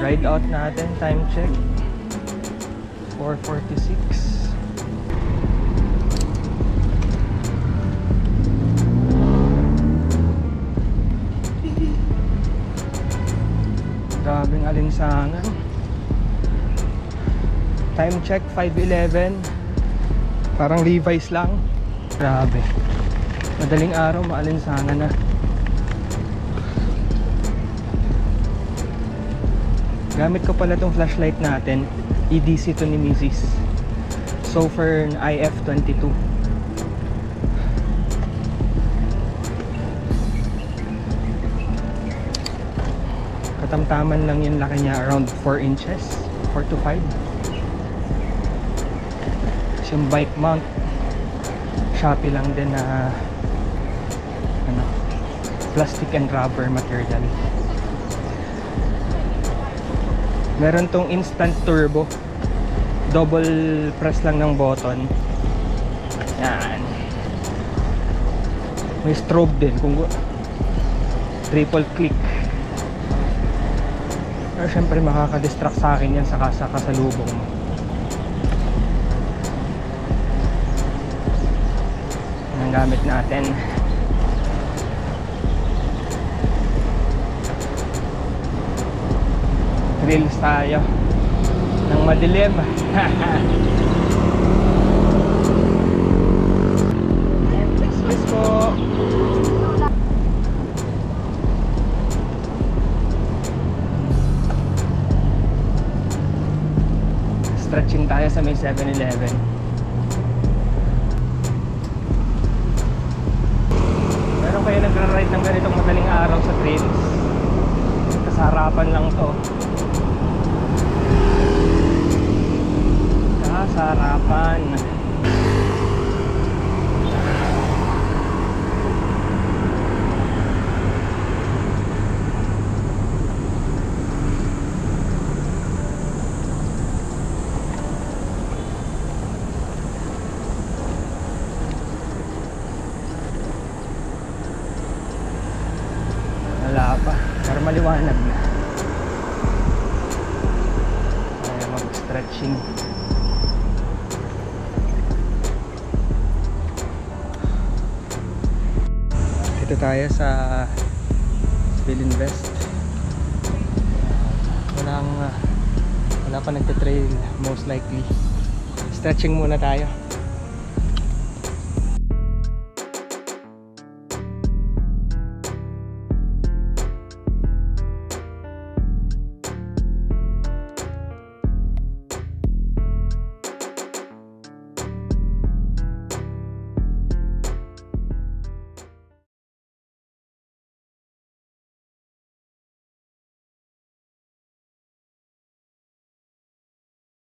Ride out natin, time check 4:46. Grabing alinsangan. Time check 5:11. Parang Levi's lang. Grabe, madaling araw, maalinsangan na. Gamit ko pala tong flashlight natin, EDC to ni Mrs. Sofern IF22. Katamtaman lang yung laki niya, around 4 inches, 4 to 5. Yung bike mount, Shopee lang din na plastic and rubber material. Meron tong instant turbo, double press lang ng button. Yan. May strobe din kung triple click. Pero syempre makaka-distract sa akin yan sa kasalubong mo. Yan ang gamit natin. Reels tayo ng madilim. Excuse po. Stretching tayo sa may 7-Eleven. Meron kayo nagra-ride ng ganitong madaling araw sa trails? Sa harapan lang to. Sa harapan. Wala pa, pero maliwanag na. Kaya mag-stretching. Dito tayo sa Philinvest. Wala pa nagte-trail most likely. Stretching muna tayo.